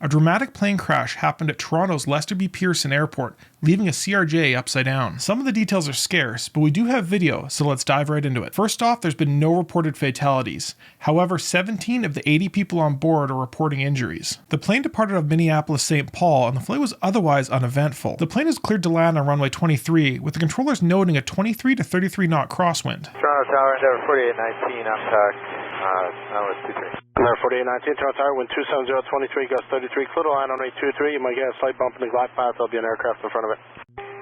A dramatic plane crash happened at Toronto's Lester B Pearson airport, leaving a CRJ upside down. Some of the details are scarce, but we do have video, so let's dive right into it. First off, there's been no reported fatalities. However, 17 of the 80 people on board are reporting injuries. The plane departed of Minneapolis-St. Paul, and the flight was otherwise uneventful. The plane is cleared to land on runway 23, with the controllers noting a 23 to 33 knot crosswind. Toronto Tower, Endeavor 4819, I'm tack. Runway 23. Endeavor 4819, Toronto Tower, wind 27023, gust 33, clear to land on runway 23. You might get a slight bump in the glide path, there'll be an aircraft in front of it.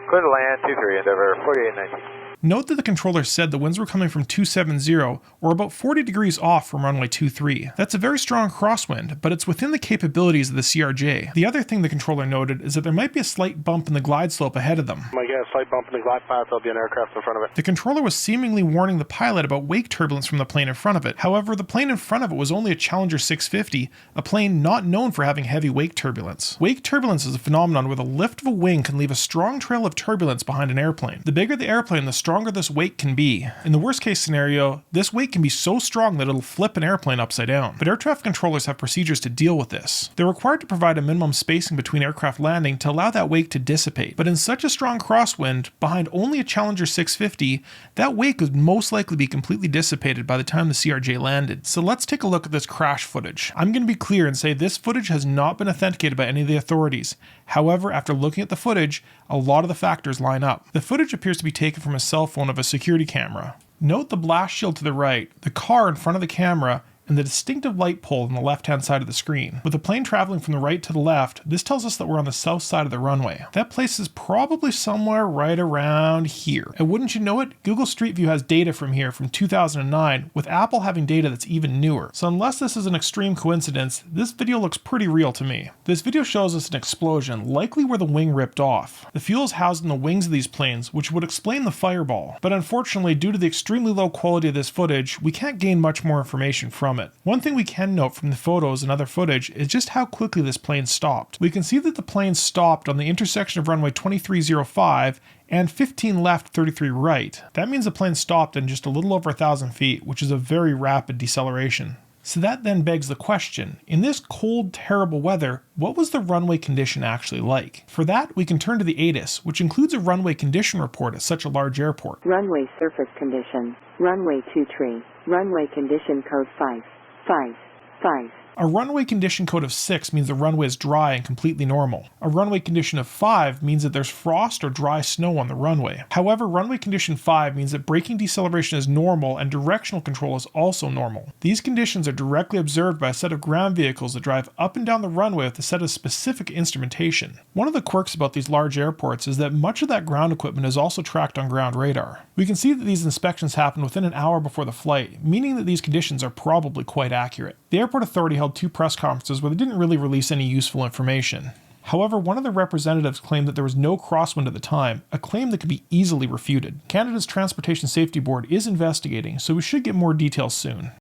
Clear to land, 23, Endeavor 4819. Note that the controller said the winds were coming from 270, or about 40 degrees off from runway 23. That's a very strong crosswind, but it's within the capabilities of the CRJ. The other thing the controller noted is that there might be a slight bump in the glide slope ahead of them. You might get a slight bump in the glide path, there'll be an aircraft in front of it. The controller was seemingly warning the pilot about wake turbulence from the plane in front of it. However, the plane in front of it was only a Challenger 650, a plane not known for having heavy wake turbulence. Wake turbulence is a phenomenon where the lift of a wing can leave a strong trail of turbulence behind an airplane. The bigger the airplane, the stronger this wake can be. In the worst case scenario, this wake can be so strong that it'll flip an airplane upside down. But air traffic controllers have procedures to deal with this. They're required to provide a minimum spacing between aircraft landing to allow that wake to dissipate. But in such a strong crosswind, behind only a Challenger 650, that wake would most likely be completely dissipated by the time the CRJ landed. So let's take a look at this crash footage. I'm going to be clear and say this footage has not been authenticated by any of the authorities. However, after looking at the footage, a lot of the factors line up. The footage appears to be taken from a cell phone of a security camera. Note the blast shield to the right, the car in front of the camera, and the distinctive light pole on the left-hand side of the screen. With the plane traveling from the right to the left, this tells us that we're on the south side of the runway. That place is probably somewhere right around here. And wouldn't you know it, Google Street View has data from here from 2009, with Apple having data that's even newer. So unless this is an extreme coincidence, this video looks pretty real to me. This video shows us an explosion, likely where the wing ripped off. The fuel is housed in the wings of these planes, which would explain the fireball. But unfortunately, due to the extremely low quality of this footage, we can't gain much more information from it. One thing we can note from the photos and other footage is just how quickly this plane stopped. We can see that the plane stopped on the intersection of runway 2305 and 15 left, 33 right. That means the plane stopped in just a little over 1,000 feet, which is a very rapid deceleration. So that then begs the question, in this cold, terrible weather, what was the runway condition actually like? For that, we can turn to the ATIS, which includes a runway condition report at such a large airport. Runway surface condition, runway 23, runway condition code 555. A runway condition code of 6 means the runway is dry and completely normal. A runway condition of 5 means that there's frost or dry snow on the runway. However, runway condition 5 means that braking deceleration is normal and directional control is also normal. These conditions are directly observed by a set of ground vehicles that drive up and down the runway with a set of specific instrumentation. One of the quirks about these large airports is that much of that ground equipment is also tracked on ground radar. We can see that these inspections happen within an hour before the flight, meaning that these conditions are probably quite accurate. The airport authority held 2 press conferences where they didn't really release any useful information. However, one of the representatives claimed that there was no crosswind at the time, a claim that could be easily refuted. Canada's Transportation Safety Board is investigating, so we should get more details soon.